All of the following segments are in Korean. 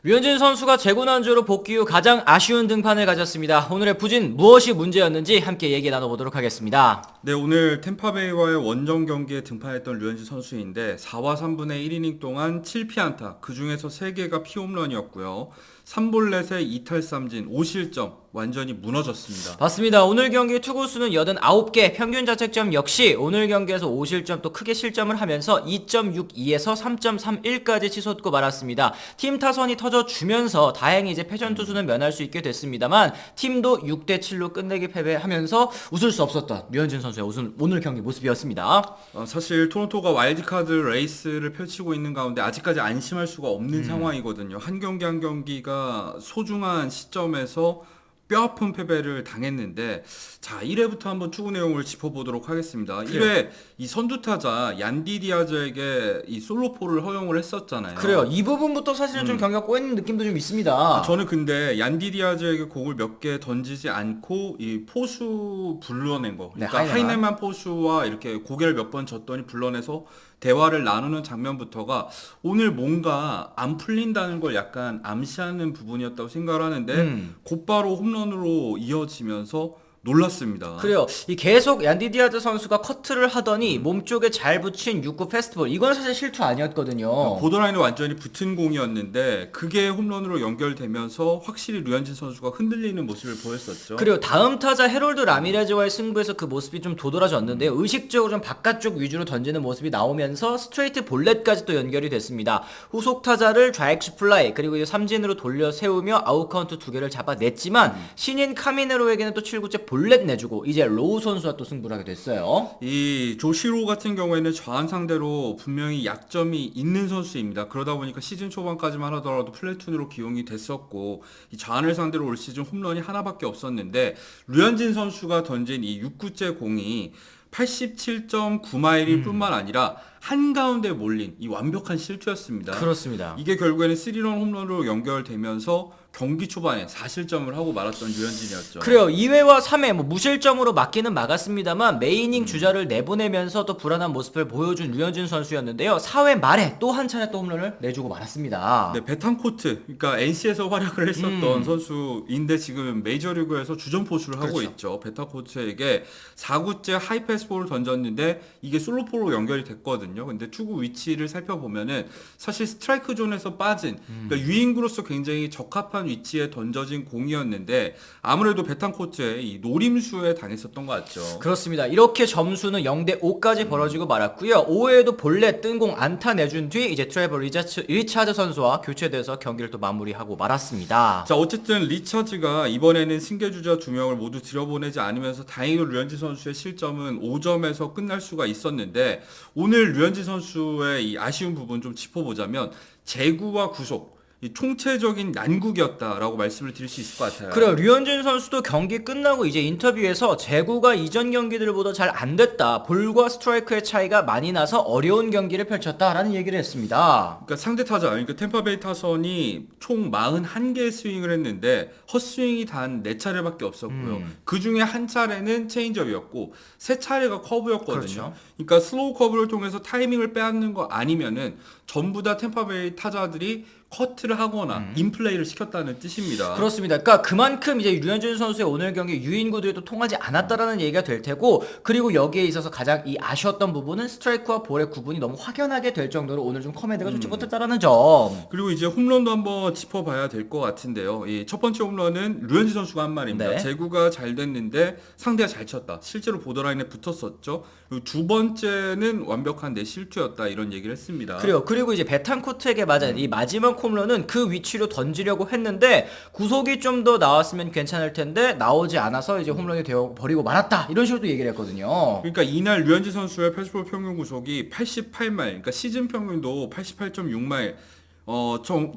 류현진 선수가 재고난주로 복귀 후 가장 아쉬운 등판을 가졌습니다. 오늘의 부진 무엇이 문제였는지 함께 얘기 나눠보도록 하겠습니다. 네, 오늘 템파베이와의 원정 경기에 등판했던 류현진 선수인데 4와 3분의 1이닝 동안 7피안타, 그 중에서 3개가 피홈런이었고요. 3볼넷에 2탈3진, 5실점, 완전히 무너졌습니다. 맞습니다. 오늘 경기 투구수는 89개, 평균 자책점 역시 오늘 경기에서 5실점 또 크게 실점을 하면서 2.62에서 3.31까지 치솟고 말았습니다. 팀 타선이 터져주면서 다행히 이제 패전 투수는 면할 수 있게 됐습니다만 팀도 6대7로 끝내기 패배하면서 웃을 수 없었던 류현진 선수의 오늘 경기 모습이었습니다. 사실 토론토가 와일드카드 레이스를 펼치고 있는 가운데 아직까지 안심할 수가 없는 상황이거든요. 한 경기 한 경기가 소중한 시점에서 뼈아픈 패배를 당했는데, 자, 1회부터 한번 투구 내용을 짚어보도록 하겠습니다. 그래요. 1회 이 선두타자 얀디 디아즈에게 이 솔로포를 허용을 했었잖아요. 그래요. 이 부분부터 사실은 좀 경기가 꼬이는 느낌도 좀 있습니다. 저는 근데 얀디 디아즈에게 공을 몇 개 던지지 않고 이 포수 불러낸 거, 그러니까 네, 하이네만 포수와 이렇게 고개를 몇 번 졌더니 불러내서 대화를 나누는 장면부터가 오늘 뭔가 안 풀린다는 걸 약간 암시하는 부분이었다고 생각을 하는데 곧바로 홈런으로 이어지면서 놀랐습니다. 그래요. 이 계속 얀디 디아즈 선수가 커트를 하더니 몸쪽에 잘 붙인 6구 패스트볼. 이건 사실 실투 아니었거든요. 보더라인에 완전히 붙은 공이었는데 그게 홈런으로 연결되면서 확실히 류현진 선수가 흔들리는 모습을 보였었죠. 그리고 다음 타자 헤롤드 라미레즈와의 승부에서 그 모습이 좀 도드라졌는데요. 의식적으로 좀 바깥쪽 위주로 던지는 모습이 나오면서 스트레이트 볼넷까지 또 연결이 됐습니다. 후속 타자를 좌익수 플라이 그리고 이제 삼진으로 돌려 세우며 아웃카운트 2개를 잡아냈지만 신인 카미네로에게는 또 7구째 볼넷 내주고 이제 로우 선수와 또 승부를 하게 됐어요. 이 조시로 같은 경우에는 좌완 상대로 분명히 약점이 있는 선수입니다. 그러다 보니까 시즌 초반까지만 하더라도 플래툰으로 기용이 됐었고 이 좌완을 상대로 올 시즌 홈런이 하나밖에 없었는데 류현진 선수가 던진 이 6구째 공이 87.9마일일 뿐만 아니라 한가운데 몰린 이 완벽한 실투였습니다. 그렇습니다. 이게 결국에는 3런 홈런으로 연결되면서 경기 초반에 4실점을 하고 말았던 류현진이었죠. 그래요. 2회와 3회 무실점으로 막기는 막았습니다만 메이닝 주자를 내보내면서 또 불안한 모습을 보여준 류현진 선수였는데요. 4회 말에 또 한 차례 또 홈런을 내주고 말았습니다. 네, 베탄코트, 그러니까 NC에서 활약을 했었던 선수인데 지금 메이저리그에서 주전 포수를 하고 그렇죠. 있죠. 베탄코트에게 4구째 하이패스볼을 던졌는데 이게 솔로포로 연결이 됐거든요. 근데 투구 위치를 살펴보면은 사실 스트라이크 존에서 빠진, 그러니까 유인구로서 굉장히 적합한 위치에 던져진 공이었는데 아무래도 베탄코트의 이 노림수에 당했었던 것 같죠. 그렇습니다. 이렇게 점수는 0대5까지 벌어지고 말았고요. 5회에도 볼넷 뜬공 안타 내준 뒤 이제 트레버 리차드 선수와 교체돼서 경기를 또 마무리하고 말았습니다. 자, 어쨌든 리처즈가 이번에는 승계주자 2명을 모두 들여보내지 않으면서 다행히도 류현진 선수의 실점은 5점에서 끝날 수가 있었는데 오늘 류현진 선수의 이 아쉬운 부분 좀 짚어보자면 제구와 구속 이 총체적인 난국이었다라고 말씀을 드릴 수 있을 것 같아요. 그래요. 류현진 선수도 경기 끝나고 이제 인터뷰에서 제구가 이전 경기들보다 잘 안 됐다. 볼과 스트라이크의 차이가 많이 나서 어려운 경기를 펼쳤다라는 얘기를 했습니다. 그러니까 상대 타자, 그러니까 템파베이 타선이 총 41개의 스윙을 했는데 헛스윙이 단 4차례밖에 없었고요. 그 중에 한 차례는 체인지업이었고 3차례가 커브였거든요. 그렇죠. 그러니까 슬로우 커브를 통해서 타이밍을 빼앗는 거 아니면은 전부 다 템파베이 타자들이 커트를 하거나 인플레이를 시켰다는 뜻입니다. 그렇습니다. 그러니까 그만큼 이제 류현진 선수의 오늘 경기 유인구들도 통하지 않았다라는 얘기가 될 테고 그리고 여기에 있어서 가장 이 아쉬웠던 부분은 스트라이크와 볼의 구분이 너무 확연하게 될 정도로 오늘 좀 커맨드가 좋지 못했다라는 점. 그리고 이제 홈런도 한번 짚어봐야 될 것 같은데요. 이 첫 번째 홈런은 류현진 선수가 한 말입니다. 네. 제구가 잘 됐는데 상대가 잘 쳤다. 실제로 보더라인에 붙었었죠. 그리고 두 번째는 완벽한 내 실투였다 이런 얘기를 했습니다. 그래요. 그리고 이제 베탄코트에게 맞은 이 마지막 홈런은 그 위치로 던지려고 했는데 구속이 좀 더 나왔으면 괜찮을 텐데 나오지 않아서 이제 홈런이 되어 버리고 말았다. 이런 식으로 얘기를 했거든요. 그러니까 이날 류현진 선수의 패스볼 평균 구속이 88마일, 그러니까 시즌 평균도 88.6마일,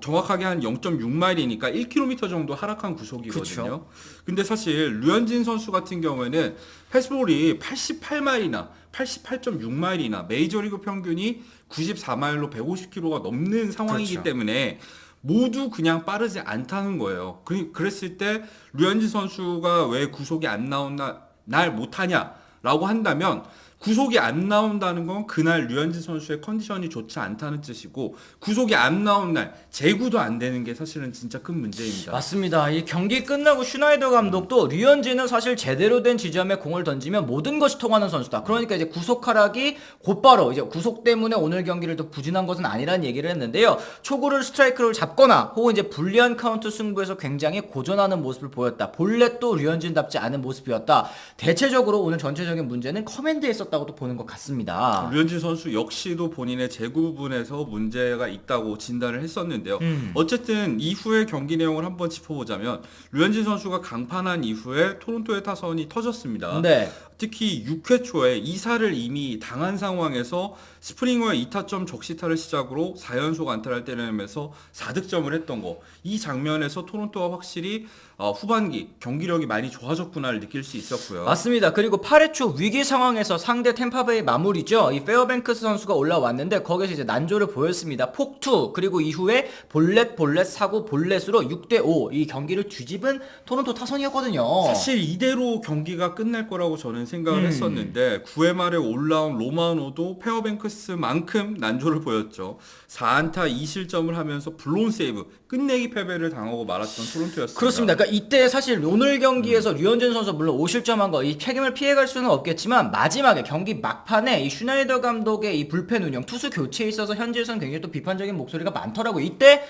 정확하게 한 0.6마일이니까 1km 정도 하락한 구속이거든요. 그쵸. 근데 사실 류현진 선수 같은 경우에는 패스볼이 88마일이나 88.6마일이나 메이저리그 평균이 94마일로 150km가 넘는 상황이기 그렇죠. 때문에 모두 그냥 빠르지 않다는 거예요. 그랬을 때 류현진 선수가 왜 구속이 안 나온 날 못하냐라고 한다면 구속이 안 나온다는 건 그날 류현진 선수의 컨디션이 좋지 않다는 뜻이고 구속이 안 나온 날 제구도 안 되는 게 사실은 진짜 큰 문제입니다. 맞습니다. 이 경기 끝나고 슈나이더 감독도 류현진은 사실 제대로 된 지점에 공을 던지면 모든 것이 통하는 선수다. 그러니까 이제 구속 하락이 곧바로 이제 구속 때문에 오늘 경기를 더 부진한 것은 아니라는 얘기를 했는데요. 초구를 스트라이크를 잡거나 혹은 이제 불리한 카운트 승부에서 굉장히 고전하는 모습을 보였다. 본래 또 류현진답지 않은 모습이었다. 대체적으로 오늘 전체적인 문제는 커맨드에 있었다고도 보는 것 같습니다. 류현진 선수 역시도 본인의 제구 부분에서 문제가 있다고 진단을 했었는데요. 어쨌든 이후의 경기 내용을 한번 짚어보자면 류현진 선수가 강판한 이후에 토론토의 타선이 터졌습니다. 네. 특히 6회 초에 이사를 이미 당한 상황에서 스프링어의 2타점 적시타를 시작으로 4연속 안타를 때려내면서 4득점을 했던 거. 이 장면에서 토론토가 확실히 후반기 경기력이 많이 좋아졌구나를 느낄 수 있었고요. 맞습니다. 그리고 8회 초 위기 상황에서 상대 템파베이 마무리죠. 이 페어뱅크스 선수가 올라왔는데 거기서 이제 난조를 보였습니다. 폭투 그리고 이후에 볼넷 사고 볼넷으로 6대5 이 경기를 뒤집은 토론토 타선이었거든요. 사실 이대로 경기가 끝날 거라고 저는 생각을 했었는데 9회 말에 올라온 로마노도 페어뱅크스만큼 난조를 보였죠. 4안타 2실점을 하면서 블론 세이브 끝내기 패배를 당하고 말았던 토론토였습니다. 그렇습니다. 그러니까 이때 사실 오늘 경기에서 류현진 선수 물론 5실점한 거 이 책임을 피해갈 수는 없겠지만 마지막에 경기 막판에 이 슈나이더 감독의 이 불펜 운영 투수 교체에 있어서 현지에서는 굉장히 또 비판적인 목소리가 많더라고요. 이때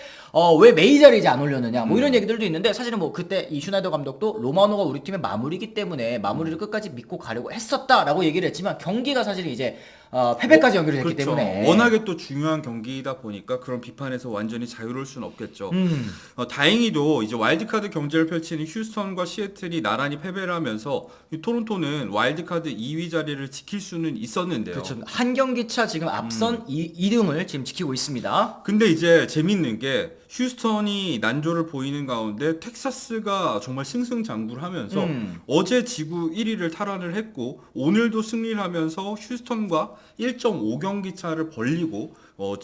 왜 메이저를 이제 안 올렸느냐 뭐 이런 얘기들도 있는데 사실은 뭐 그때 이 슈나이더 감독도 로마노가 우리 팀의 마무리이기 때문에 마무리를 끝까지 믿고 가려고 했었다라고 얘기를 했지만 경기가 사실 이제 패배까지 연결이 됐기 그렇죠. 때문에 워낙에 또 중요한 경기이다 보니까 그런 비판에서 완전히 자유로울 수는 없겠죠. 다행히도 이제 와일드카드 경쟁을 펼치는 휴스턴과 시애틀이 나란히 패배를 하면서 이 토론토는 와일드카드 2위 자리를 지킬 수는 있었는데요. 그렇죠. 한 경기 차 지금 앞선 2등을 지금 지키고 있습니다. 근데 이제 재밌는 게 휴스턴이 난조를 보이는 가운데 텍사스가 정말 승승장구를 하면서 어제 지구 1위를 탈환을 했고 오늘도 승리를 하면서 휴스턴과 1.5경기 차를 벌리고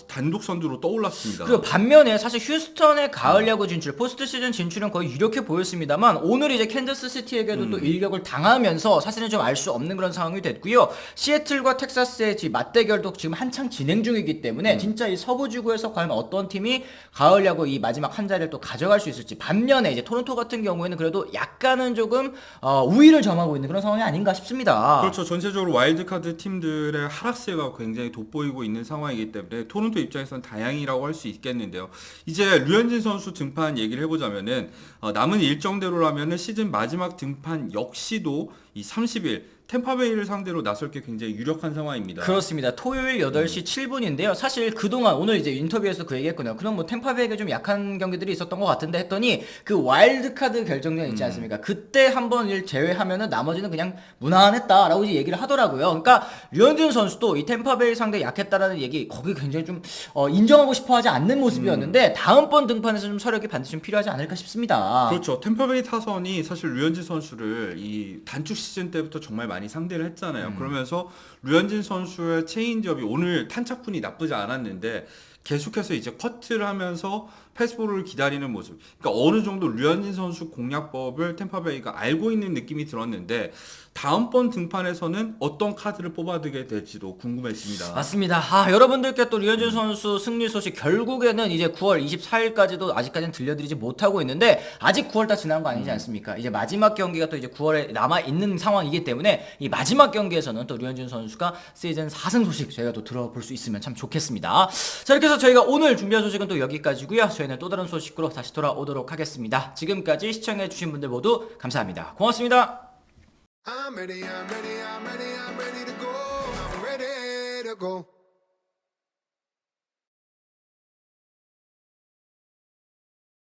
단독 선두로 떠올랐습니다. 그리고 반면에 사실 휴스턴의 가을 야구 진출, 포스트 시즌 진출은 거의 유력해 보였습니다만 오늘 이제 캔자스 시티에게도 또 일격을 당하면서 사실은 좀 알 수 없는 그런 상황이 됐고요. 시애틀과 텍사스의 맞대결도 지금 한창 진행 중이기 때문에 진짜 이 서부 지구에서 과연 어떤 팀이 가을 야구 이 마지막 한 자리를 또 가져갈 수 있을지. 반면에 이제 토론토 같은 경우에는 그래도 약간은 조금 우위를 점하고 있는 그런 상황이 아닌가 싶습니다. 그렇죠. 전체적으로 와일드카드 팀들의 하락세가 굉장히 돋보이고 있는 상황이기 때문에 토론토 입장에서는 다행이라고 할 수 있겠는데요. 이제 류현진 선수 등판 얘기를 해보자면은 남은 일정대로라면은 시즌 마지막 등판 역시도 이 30일 템파베이를 상대로 나설 게 굉장히 유력한 상황입니다. 그렇습니다. 토요일 8시 7분인데요. 사실 그동안 오늘 이제 인터뷰에서 그 얘기했거든요. 그럼 뭐 템파베이가 좀 약한 경기들이 있었던 것 같은데 했더니 그 와일드카드 결정전 있지 않습니까? 그때 한번 일 제외하면은 나머지는 그냥 무난했다라고 이제 얘기를 하더라고요. 그러니까 류현진 선수도 이 템파베이 상대 약했다라는 얘기 거기 굉장히 좀 인정하고 싶어하지 않는 모습이었는데 다음번 등판에서 좀 서력이 반드시 좀 필요하지 않을까 싶습니다. 그렇죠. 템파베이 타선이 사실 류현진 선수를 이 단축 시즌 때부터 정말 많이 상대를 했잖아요. 그러면서 류현진 선수의 체인지업이 오늘 탄착분이 나쁘지 않았는데 계속해서 이제 커트를 하면서 패스볼을 기다리는 모습. 그러니까 어느 정도 류현진 선수 공략법을 템파베이가 알고 있는 느낌이 들었는데 다음번 등판에서는 어떤 카드를 뽑아두게 될지도 궁금해집니다. 맞습니다. 여러분들께 또 류현진 선수 승리 소식 결국에는 이제 9월 24일까지도 아직까지는 들려드리지 못하고 있는데 아직 9월 다 지난 거 아니지 않습니까? 이제 마지막 경기가 또 이제 9월에 남아 있는 상황이기 때문에 이 마지막 경기에서는 또 류현진 선수가 시즌 4승 소식 저희가 또 들어볼 수 있으면 참 좋겠습니다. 자, 이렇게 해서 저희가 오늘 준비한 소식은 또 여기까지고요. 저희는 또 다른 소식으로 다시 돌아오도록 하겠습니다. 지금까지 시청해주신 분들 모두 감사합니다. 고맙습니다. I'm ready to go. I'm ready to go.